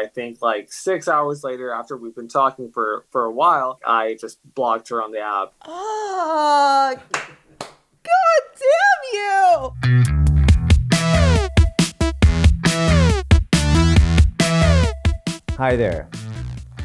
I think like 6 hours later, after we've been talking for a while, I just blocked her on the app. Oh, God damn you! Hi there.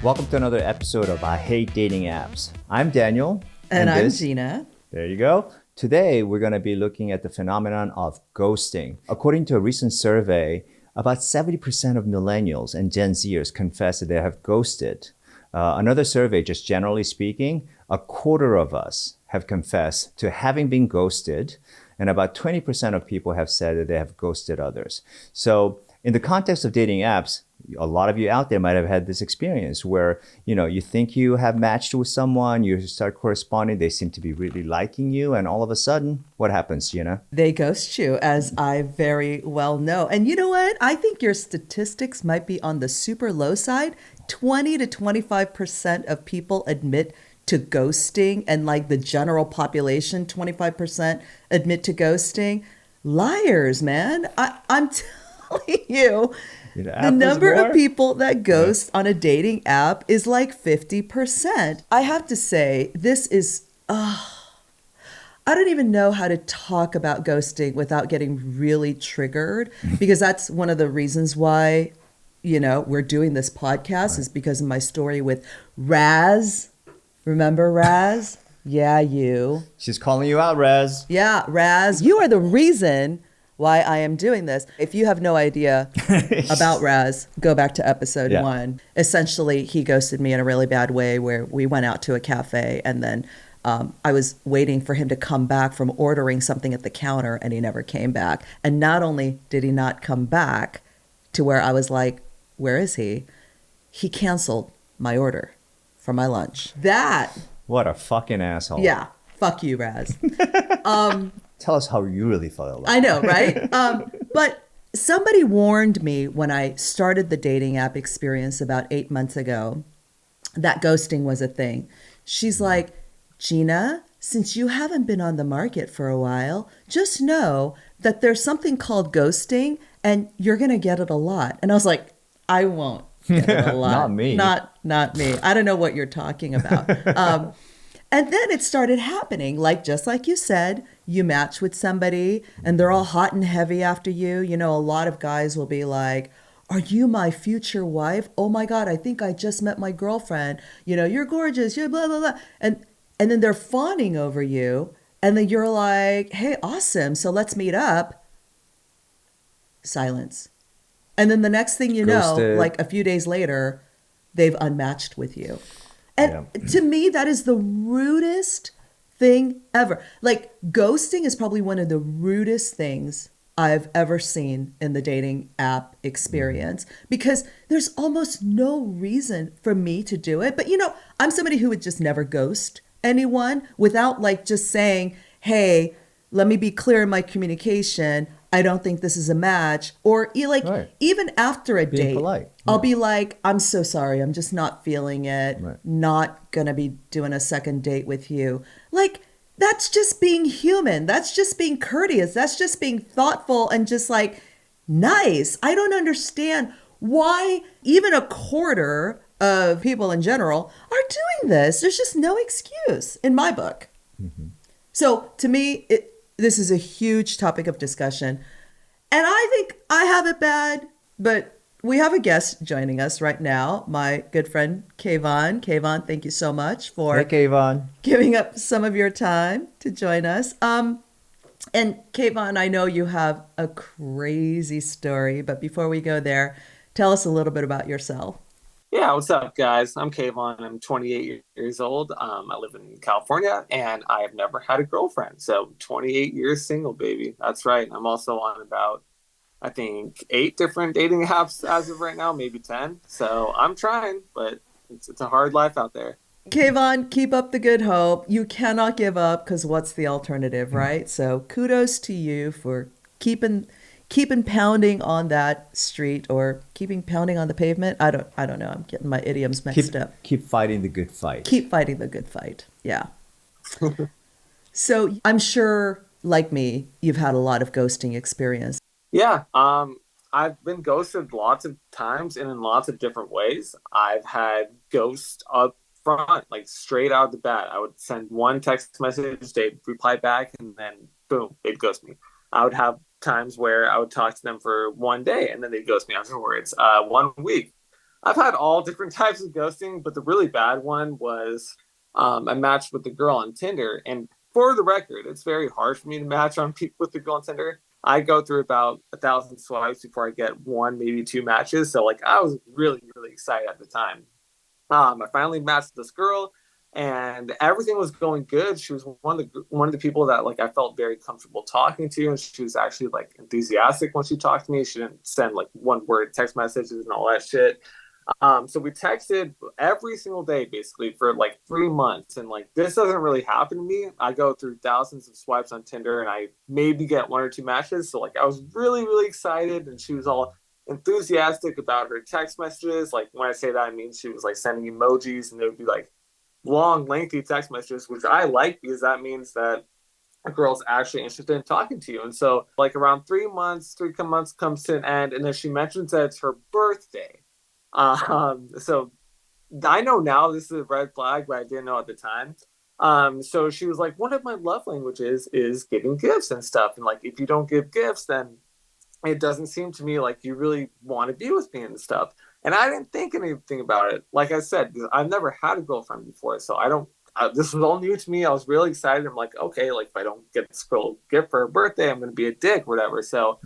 Welcome to another episode of I Hate Dating Apps. I'm Daniel. And I'm Gina. There you go. Today, we're going to be looking at the phenomenon of ghosting. According to a recent survey, about 70% of millennials and Gen Zers confess that they have ghosted. Another survey, just generally speaking, a quarter of us have confessed to having been ghosted, and about 20% of people have said that they have ghosted others. So in the context of dating apps, a lot of you out there might have had this experience where, you think you have matched with someone, you start corresponding, they seem to be really liking you, and all of a sudden, what happens, Gina? They ghost you, as I very well know. And you know what? I think your statistics might be on the super low side. 20 to 25% of people admit to ghosting, and like the general population, 25% admit to ghosting. Liars, man. I'm telling you. The number of people that ghost on a dating app is like 50%. I have to say, this is, I don't even know how to talk about ghosting without getting really triggered, because that's one of the reasons why, we're doing this podcast is because of my story with Raz. Remember Raz? Yeah, you. She's calling you out, Raz. Yeah, Raz. You are the reason why I am doing this. If you have no idea about Raz, go back to episode 1. Essentially, he ghosted me in a really bad way where we went out to a cafe and then I was waiting for him to come back from ordering something at the counter and he never came back. And not only did he not come back to where I was like, where is he? He canceled my order for my lunch. What a fucking asshole. Yeah. Fuck you, Raz. Tell us how you really felt. I know, right? But somebody warned me when I started the dating app experience about 8 months ago that ghosting was a thing. She's like, Gina, since you haven't been on the market for a while, just know that there's something called ghosting and you're going to get it a lot. And I was like, I won't get it a lot. Not me. Not me. I don't know what you're talking about. And then it started happening, just like you said, you match with somebody and they're all hot and heavy after you. A lot of guys will be like, are you my future wife? Oh my God, I think I just met my girlfriend. You're gorgeous, you're blah, blah, blah. And then they're fawning over you. And then you're like, hey, awesome. So let's meet up. Silence. And then the next thing you know, like a few days later, they've unmatched with you. And to me, that is the rudest thing ever. Like, ghosting is probably one of the rudest things I've ever seen in the dating app experience, because there's almost no reason for me to do it. But, I'm somebody who would just never ghost anyone without just saying, hey, let me be clear in my communication. I don't think this is a match. Or even after a date, polite. I'll be like, I'm so sorry. I'm just not feeling it. Right. Not going to be doing a second date with you. That's just being human. That's just being courteous. That's just being thoughtful and just nice. I don't understand why even a quarter of people in general are doing this. There's just no excuse in my book. Mm-hmm. So to me, this is a huge topic of discussion. And I think I have it bad, but we have a guest joining us right now, my good friend, Kayvon. Kayvon, thank you so much for giving up some of your time to join us. And Kayvon, I know you have a crazy story, but before we go there, tell us a little bit about yourself. Yeah, what's up, guys? I'm Kayvon. I'm 28 years old. I live in California, and I have never had a girlfriend. So 28 years single, baby. That's right. I'm also on about, I think, 8 different dating apps as of right now, maybe 10. So I'm trying, but it's a hard life out there. Kayvon, keep up the good hope. You cannot give up, because what's the alternative, right? So kudos to you for keeping pounding on that street, or keeping pounding on the pavement. I don't know. I'm getting my idioms mixed up. Keep fighting the good fight. Keep fighting the good fight. Yeah. So I'm sure, like me, you've had a lot of ghosting experience. Yeah. I've been ghosted lots of times and in lots of different ways. I've had ghosts up front, like straight out of the bat. I would send one text message, they'd reply back, and then boom, they'd ghost me. I would have times where I would talk to them for one day and then they'd ghost me afterwards. 1 week. I've had all different types of ghosting, but the really bad one was I matched with the girl on Tinder. And for the record, it's very hard for me to match on people with the girl on Tinder. I go through about 1,000 swipes before I get one, maybe two matches. So like I was really, really excited at the time. I finally matched with this girl, and everything was going good. She was one of the people that like I felt very comfortable talking to, and she was actually like enthusiastic when she talked to me. She didn't send like one word text messages and all that shit. So we texted every single day basically for like 3 months. And like this doesn't really happen to me. I go through thousands of swipes on Tinder and I maybe get one or two matches. So like I was really, really excited and she was all enthusiastic about her text messages. Like when I say that, I mean she was like sending emojis and there would be like long, lengthy text messages, which I like because that means that a girl's actually interested in talking to you. And so like around 3 months, 3 months comes to an end, and then she mentions that it's her birthday. So I know now this is a red flag, but I didn't know at the time. So she was like, one of my love languages is giving gifts and stuff. And like, if you don't give gifts, then it doesn't seem to me like you really want to be with me and stuff. And I didn't think anything about it. Like I said, I've never had a girlfriend before. So I don't, this was all new to me. I was really excited. I'm like, okay, like if I don't get this girl a gift for her birthday, I'm going to be a dick, whatever. So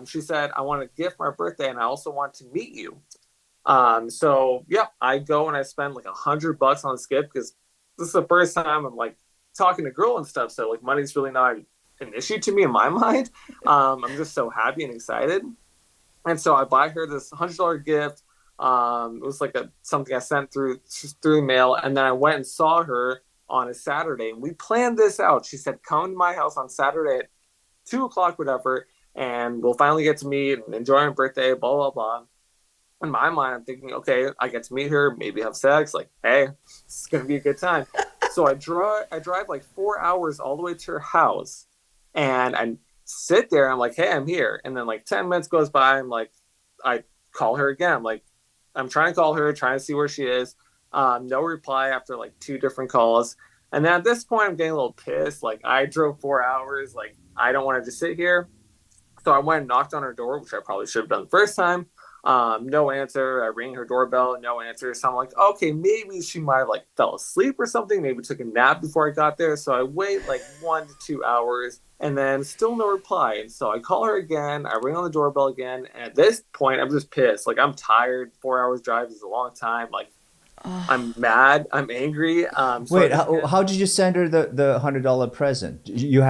she said, I want a gift for my birthday and I also want to meet you. So yeah, I go and I spend like $100 on Skip because this is the first time I'm like talking to girl and stuff. So like money's really not an issue to me in my mind. I'm just so happy and excited. And so I buy her this $100 gift. It was like something I sent through mail. And then I went and saw her on a Saturday and we planned this out. She said, come to my house on Saturday at 2 o'clock, whatever. And we'll finally get to meet and enjoy my birthday, blah, blah, blah. In my mind, I'm thinking, okay, I get to meet her, maybe have sex. Like, hey, it's gonna be a good time. So I drive like 4 hours all the way to her house, and I sit there. I'm like, hey, I'm here. And then like 10 minutes goes by. I'm like, I call her again. I'm like, I'm trying to call her, trying to see where she is. No reply after like two different calls. And then at this point, I'm getting a little pissed. Like, I drove 4 hours. Like, I don't want to just sit here. So I went and knocked on her door, which I probably should have done the first time. No answer. I ring her doorbell, no answer. So I'm like, okay, maybe she might have like fell asleep or something. Maybe took a nap before I got there. So I wait like 1 to 2 hours and then still no reply. And so I call her again. I ring on the doorbell again. And at this point, I'm just pissed. Like I'm tired. 4 hours drive is a long time. Like I'm mad. I'm angry. So Wait, how did you send her the $100 present? You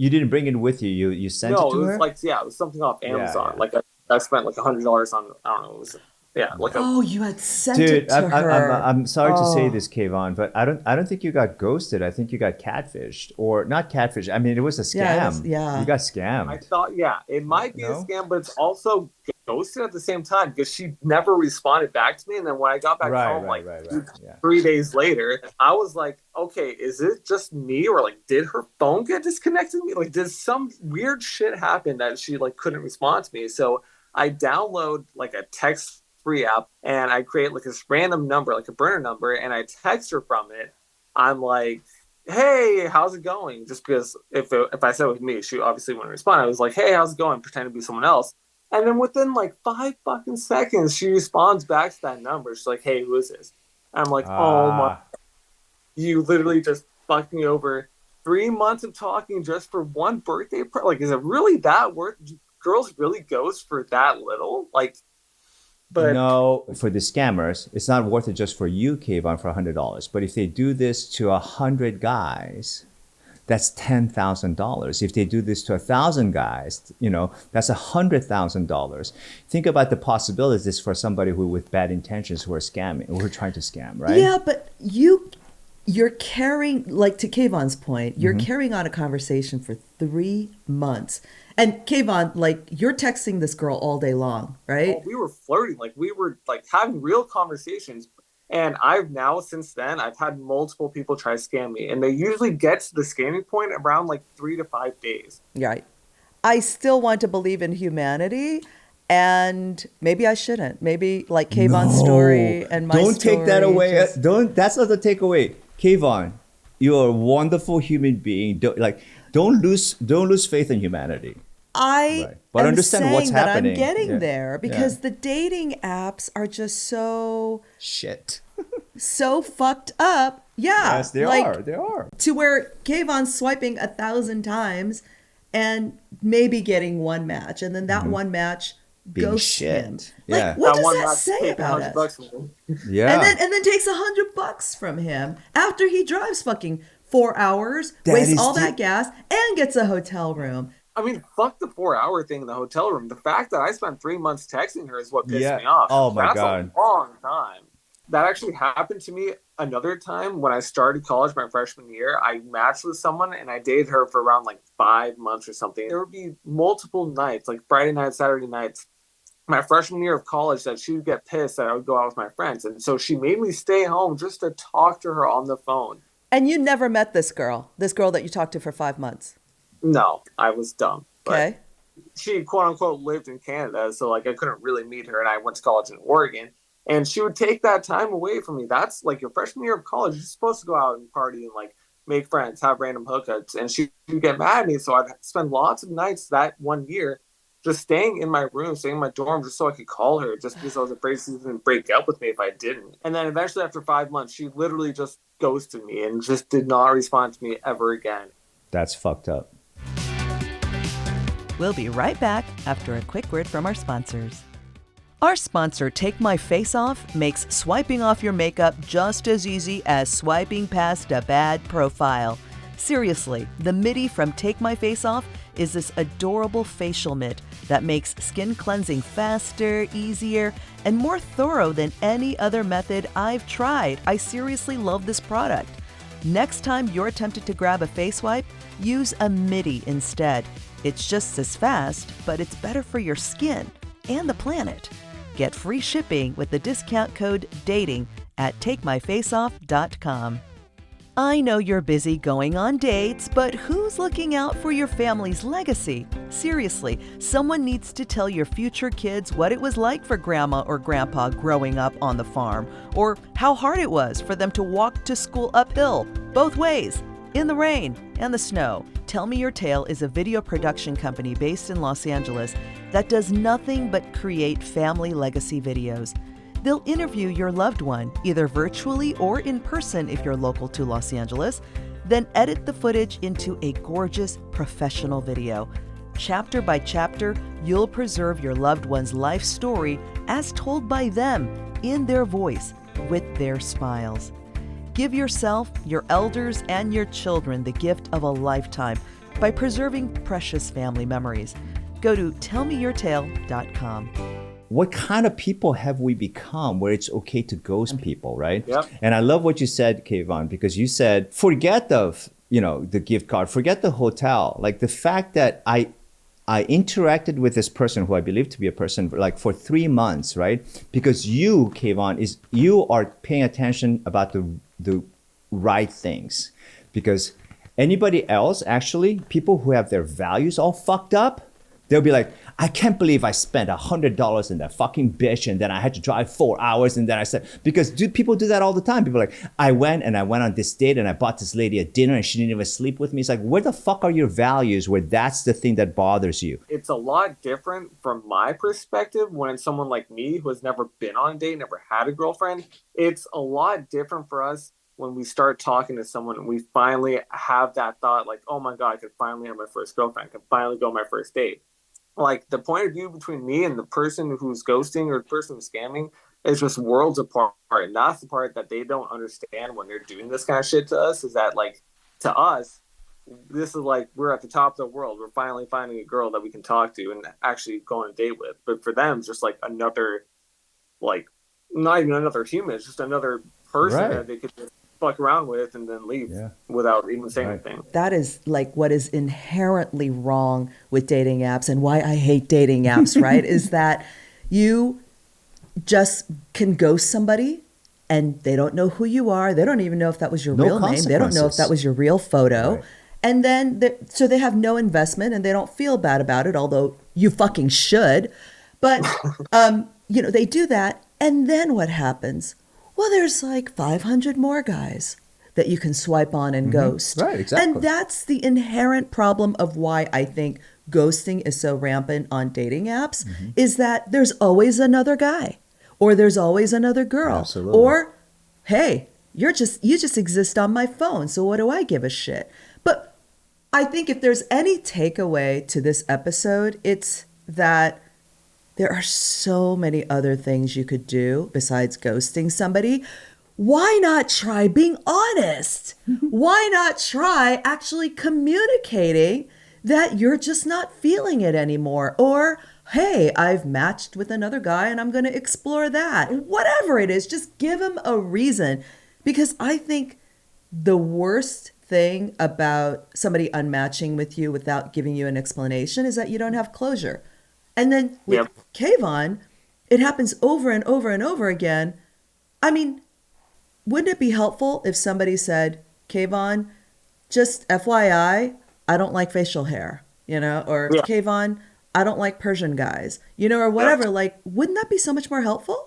didn't bring it with you. You sent it no, it to was her? like yeah, it was something off Yeah, Amazon. yeah. Like I spent like $100 on I don't know. It was yeah, like a Oh, you had sent it Dude, to her. I'm sorry to say Oh, this, Kayvon, but I don't think you got ghosted. I think you got catfished, or not catfished. I mean, it was a yeah, it was, scam. You yeah. got I scammed. thought, yeah, it might be a No? scam, but it's also ghosted at the same time because she never responded back to me. And then when I got back Right, home, right, like right, right. Yeah. 3 days later, I was like, okay, is it just me or like did her phone get disconnected? Me like did some weird shit happen that she like couldn't respond to me? So I download like a text free app and I create like this random number, like a burner number, and I text her from it. I'm like, hey, how's it going? Just because if I said it was me, she obviously wouldn't respond. I was like, hey, how's it going? Pretend to be someone else. And then within like 5 fucking seconds, she responds back to that number. She's like, hey, who is this? And I'm like, oh my, Ah, you literally just fucked me over. 3 months of talking just for one birthday. Like, is it really that worth? Girls really goes for that little? Like, but no, for the scammers, it's not worth it just for you, Kayvon, for $100. But if they do this to 100 guys, that's $10,000. If they do this to 1,000 guys, that's $100,000. Think about the possibilities for somebody who with bad intentions who are scamming, who are trying to scam, right? Yeah, but you're carrying, like to Kayvon's point, you're carrying on a conversation for 3 months. And Kayvon, like you're texting this girl all day long, oh, right? we were flirting. Like, we were like having real conversations. And I've now, since then, I've had multiple people try to scam me. And they usually get to the scamming point around like 3 to 5 days. Right. I still want to believe in humanity. And maybe I shouldn't. Maybe like Kayvon's No, story and my don't take that story away. just- Don't. That's not the takeaway. Kayvon, you're a wonderful human being. Don't lose faith in humanity. I Right. But am understand what's saying that happening. I'm getting Yeah. there because Yeah. the dating apps are just Shit. so fucked up. Yeah. Yes, they like, are. They are. To where Kayvon's swiping 1,000 times and maybe getting one match. And then that one match Being ghosts shit. him. Yeah. Like, what That does one that last say paid about $100 us? from me. Yeah. And then takes $100 from him after he drives fucking 4 hours, That wastes is all the- that gas, and gets a hotel room. I mean, fuck the 4 hour thing in the hotel room. The fact that I spent 3 months texting her is what pissed Yeah. me off. Oh my That's God. a long time. That actually happened to me another time when I started college my freshman year. I matched with someone and I dated her for around like 5 months or something. There would be multiple nights, like Friday nights, Saturday nights, my freshman year of college, that she would get pissed that I would go out with my friends. And so she made me stay home just to talk to her on the phone. And you never met this girl that you talked to for 5 months. No, I was dumb. But Okay. she quote unquote lived in Canada, so like I couldn't really meet her, and I went to college in Oregon, and she would take that time away from me. That's like your freshman year of college. You're supposed to go out and party and like make friends, have random hookups, and she would get mad at me. So I'd spend lots of nights that one year just staying in my room, staying in my dorm, just so I could call her, just because I was afraid she was going to break up with me if I didn't. And then eventually, after 5 months, she literally just ghosted me and just did not respond to me ever again. That's fucked up. We'll be right back after a quick word from our sponsors. Our sponsor, Take My Face Off, makes swiping off your makeup just as easy as swiping past a bad profile. Seriously, the MIDI from Take My Face Off is this adorable facial mitt that makes skin cleansing faster, easier, and more thorough than any other method I've tried. I seriously love this product. Next time you're tempted to grab a face wipe, use a MIDI instead. It's just as fast, but it's better for your skin and the planet. Get free shipping with the discount code DATING at takemyfaceoff.com. I know you're busy going on dates, but who's looking out for your family's legacy? Seriously, someone needs to tell your future kids what it was like for grandma or grandpa growing up on the farm, or how hard it was for them to walk to school uphill, both ways, in the rain and the snow. Tell Me Your Tale is a video production company based in Los Angeles that does nothing but create family legacy videos. They'll interview your loved one, either virtually or in person if you're local to Los Angeles, then edit the footage into a gorgeous professional video. Chapter by chapter, you'll preserve your loved one's life story as told by them, in their voice, with their smiles. Give yourself, your elders, and your children the gift of a lifetime by preserving precious family memories. Go to tellmeyourtale.com. What kind of people have we become where it's okay to ghost people, right? Yep. And I love what you said, Kayvon, because you said, forget the gift card, forget the hotel. Like the fact that I interacted with this person who I believe to be a person like for 3 months, right? Because you, Kayvon, you are paying attention about the right things. Because anybody else, actually, people who have their values all fucked up, they'll be like, I can't believe I spent $100 in that fucking bitch and then I had to drive 4 hours and then I said, because people do that all the time. People are like, I went on this date and I bought this lady a dinner and she didn't even sleep with me. It's like, where the fuck are your values where that's the thing that bothers you? It's a lot different from my perspective when it's someone like me who has never been on a date, never had a girlfriend. It's a lot different for us when we start talking to someone and we finally have that thought like, oh my God, I could finally have my first girlfriend. I could finally go on my first date. Like the point of view between me and the person who's ghosting or the person who's scamming is just worlds apart. And that's the part that they don't understand when they're doing this kind of shit to us, is that like to us, this is like we're at the top of the world. We're finally finding a girl that we can talk to and actually go on a date with. But for them, it's just like another, like not even another human. It's just another person Right. that they could just fuck around with and then leave without even saying anything. That is like what is inherently wrong with dating apps and why I hate dating apps, right? Is that you just can ghost somebody and they don't know who you are. They don't even know if that was your No real name. They don't know if that was your real photo. Right. And then, so they have no investment and they don't feel bad about it, although you fucking should. But they do that, and then what happens? Well, there's like 500 more guys that you can swipe on and ghost. Right, And exactly. that's the inherent problem of why I think ghosting is so rampant on dating apps is that there's always another guy or there's always another girl Absolutely. or hey, you just exist on my phone, so what do I give a shit? But I think if there's any takeaway to this episode, it's that there are so many other things you could do besides ghosting somebody. Why not try being honest? Why not try actually communicating that you're just not feeling it anymore? Or, hey, I've matched with another guy and I'm going to explore that. Whatever it is, just give him a reason. Because I think the worst thing about somebody unmatching with you without giving you an explanation is that you don't have closure. And then with Yep. Kayvon, it happens over and over and over again. I mean, wouldn't it be helpful if somebody said, Kayvon, just FYI, I don't like facial hair, or Yeah. Kayvon, I don't like Persian guys, or Yep. whatever. Like, wouldn't that be so much more helpful?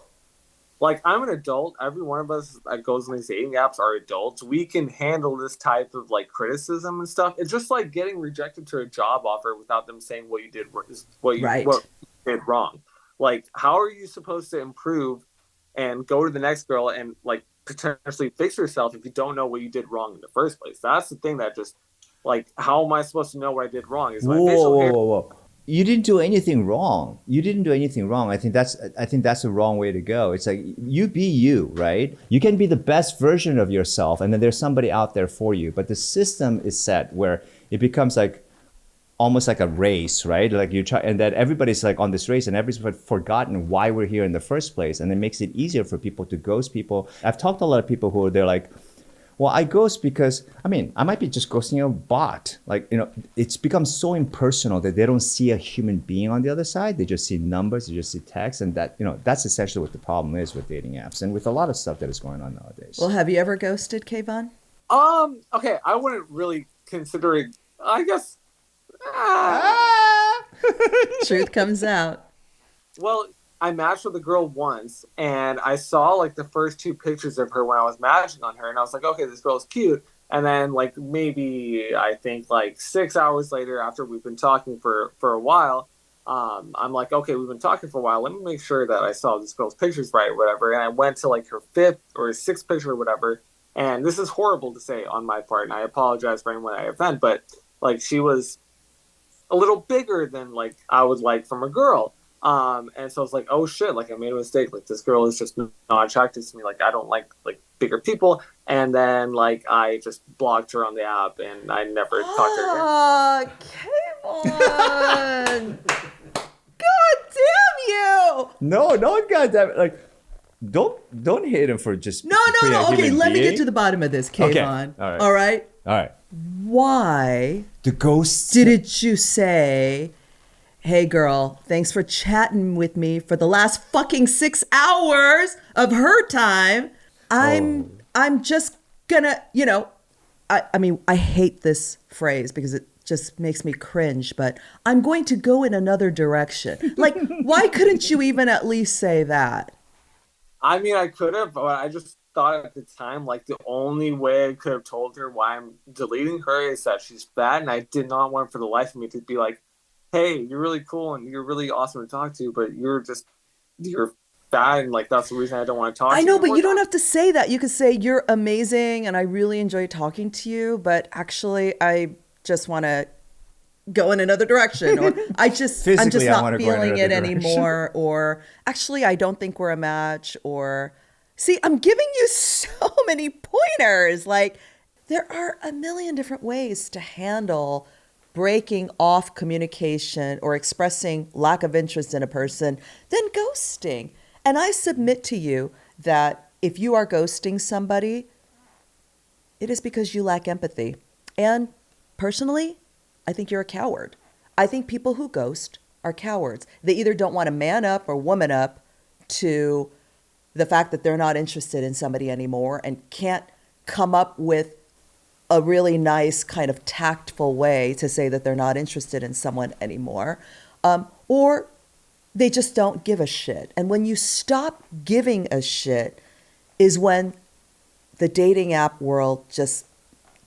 Like I'm an adult. Every one of us that goes on these dating apps are adults. We can handle this type of like criticism and stuff. It's just like getting rejected to a job offer without them saying what you did Right. what you did wrong. Like how are you supposed to improve and go to the next girl and like potentially fix yourself if you don't know what you did wrong in the first place? That's the thing that just like how am I supposed to know what I did wrong? Is my Whoa, facial whoa, hair? whoa, whoa. You didn't do anything wrong. You didn't do anything wrong. I think that's the wrong way to go. It's like you be you, right? You can be the best version of yourself and then there's somebody out there for you. But the system is set where it becomes like almost like a race, right? Like you try and that everybody's like on this race and everybody's forgotten why we're here in the first place. And it makes it easier for people to ghost people. I've talked to a lot of people who they're like, well, I ghost because I might be just ghosting a bot. Like, it's become so impersonal that they don't see a human being on the other side. They just see numbers, they just see text, and that's essentially what the problem is with dating apps and with a lot of stuff that is going on Well, nowadays. have you ever ghosted, Kayvon? Okay, I wouldn't really consider it I guess ah, Ah! Truth comes out. well, I matched with a girl once, and I saw like the first two pictures of her when I was matching on her, and I was like, okay, this girl's cute. And then like maybe I think like 6 hours later, after we've been talking for a while, I'm like, okay, we've been talking for a while. Let me make sure that I saw this girl's pictures right, or whatever. And I went to like her fifth or sixth picture or whatever. And this is horrible to say on my part, and I apologize for anyone I offend, but like she was a little bigger than like I would like from a girl. And so it's like, oh shit, like I made a mistake. Like this girl is just not attracted to me. Like I don't like bigger people. And then like I just blocked her on the app and I never talked to her again. Oh, Kayvon! God damn you! No, no, goddamn it. Like, don't hate him for just No, no, being a no. Okay, human let me get being. to the bottom of this, Okay, Kayvon. all right. All right? All right. Why The ghosts. didn't you say, hey girl, thanks for chatting with me for the last fucking 6 hours of her time. Oh. I'm just gonna, I mean, I hate this phrase because it just makes me cringe, but I'm going to go in another direction. Like, why couldn't you even at least say that? I mean, I could have, but I just thought at the time, like the only way I could have told her why I'm deleting her is that she's fat, and I did not want for the life of me to be like, "Hey, you're really cool and you're really awesome to talk to, but you're fat, and like that's the reason I don't want to talk I to you know, but anymore." you don't have to say that. You could say you're amazing and I really enjoy talking to you, but actually I just want to go in another direction or I'm just Physically, I want not to go in feeling another it direction. anymore or actually I don't think we're a match or see, I'm giving you so many pointers. Like there are a million different ways to handle breaking off communication or expressing lack of interest in a person than ghosting. And I submit to you that if you are ghosting somebody, it is because you lack empathy. And personally, I think you're a coward. I think people who ghost are cowards. They either don't want to man up or woman up to the fact that they're not interested in somebody anymore and can't come up with a really nice kind of tactful way to say that they're not interested in someone anymore. Or they just don't give a shit. And when you stop giving a shit is when the dating app world just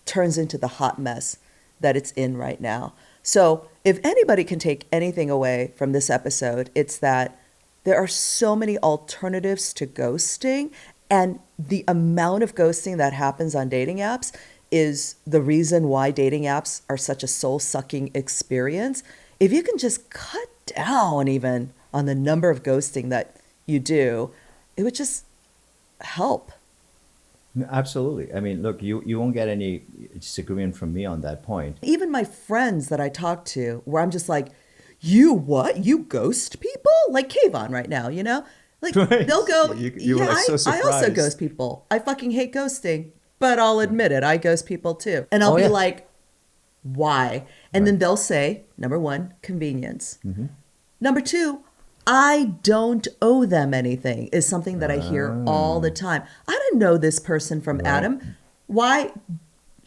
turns into the hot mess that it's in right now. So if anybody can take anything away from this episode, it's that there are so many alternatives to ghosting, and the amount of ghosting that happens on dating apps is the reason why dating apps are such a soul-sucking experience. If you can just cut down even on the number of ghosting that you do, it would just help. Absolutely. I mean, look, you won't get any disagreement from me on that point. Even my friends that I talk to, where I'm just like, you what? You ghost people? Like Kayvon right now, you know? Like Right. they'll go, You were like so I also surprised. ghost people. I fucking hate ghosting, but I'll admit it, I ghost people too. And I'll Oh, be yeah. like, why? And then they'll say, number one, convenience. Number two, I don't owe them anything is something that I hear all the time. I don't know this person from Adam. Why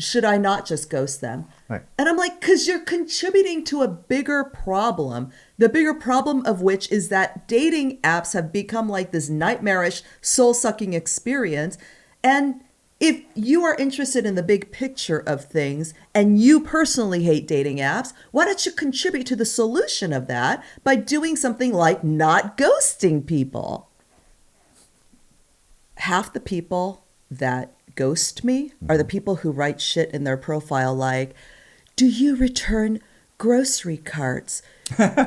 should I not just ghost them? Right. And I'm like, because you're contributing to a bigger problem. The bigger problem of which is that dating apps have become like this nightmarish, soul-sucking experience. And if you are interested in the big picture of things and you personally hate dating apps, why don't you contribute to the solution of that by doing something like not ghosting people? Half the people that ghost me are the people who write shit in their profile like, do you return grocery carts?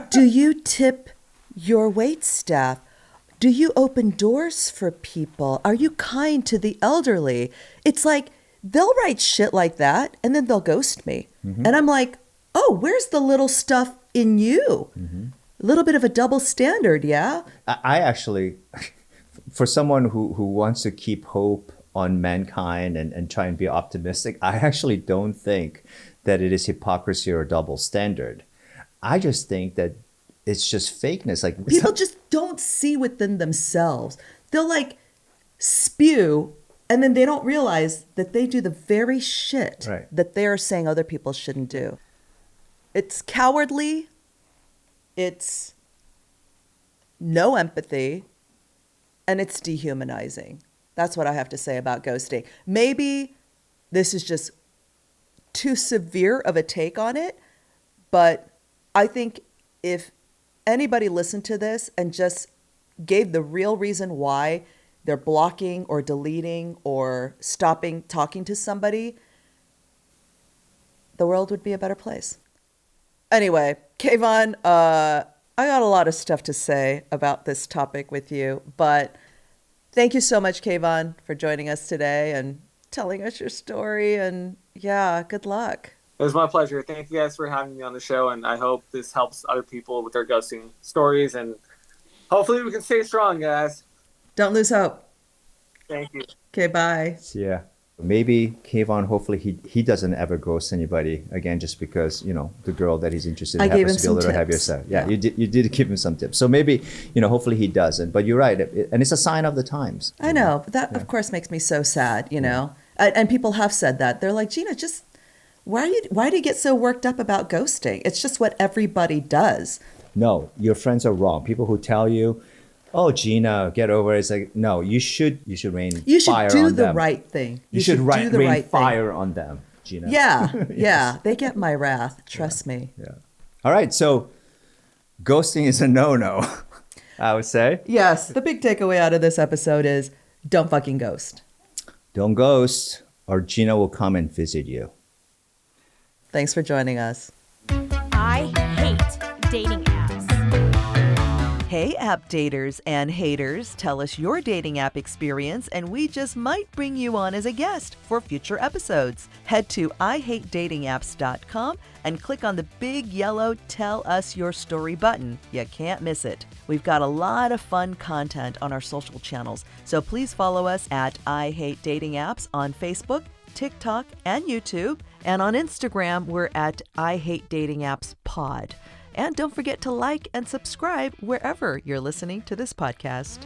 Do you tip your wait staff? Do you open doors for people? Are you kind to the elderly? It's like they'll write shit like that and then they'll ghost me. And I'm like, oh, where's the little stuff in you? A little bit of a double standard, yeah? I actually, for someone who wants to keep hope on mankind and try and be optimistic, I actually don't think that it is hypocrisy or double standard. I just think that it's just fakeness. Like People just don't see within themselves. They'll like spew and then they don't realize that they do the very shit Right. that they're saying other people shouldn't do. It's cowardly. It's no empathy. And it's dehumanizing. That's what I have to say about ghosting. Maybe this is just too severe of a take on it, but I think if anybody listened to this and just gave the real reason why they're blocking or deleting or stopping talking to somebody, the world would be a better place. Anyway, Kayvon, I got a lot of stuff to say about this topic with you, but thank you so much, Kayvon, for joining us today and telling us your story. And yeah, good luck. It was my pleasure. Thank you guys for having me on the show, and I hope this helps other people with their ghosting stories, and hopefully we can stay strong, guys. Don't lose hope. Thank you. Okay, bye. yeah. Maybe Kayvon, hopefully he doesn't ever ghost anybody again just because, the girl that he's interested in I gave happens him to be a little some heavier tips. side. Yeah, Yeah. you did give him some tips. So maybe, hopefully he doesn't. But you're right. And it's a sign of the times. I know, but that of course makes me so sad, And people have said that. They're like, Gina, just why do you get so worked up about ghosting? It's just what everybody does. No, your friends are wrong. People who tell you, "Oh, Gina, get over it." It's like, no, you should rain You should fire do on the them. right thing. You should do the rain right fire on them, Gina. thing. Yeah, yeah. They get my wrath. Trust me. Yeah. All right. So, ghosting is a no-no, I would say. Yes. The big takeaway out of this episode is don't fucking ghost. Don't ghost, or Gina will come and visit you. Thanks for joining us. I hate dating apps. Hey, app daters and haters, tell us your dating app experience, and we just might bring you on as a guest for future episodes. Head to IHateDatingApps.com and click on the big yellow Tell Us Your Story button. You can't miss it. We've got a lot of fun content on our social channels, so please follow us at I Hate Dating Apps on Facebook, TikTok, and YouTube. And on Instagram, we're at I Hate Dating Apps Pod. And don't forget to like and subscribe wherever you're listening to this podcast.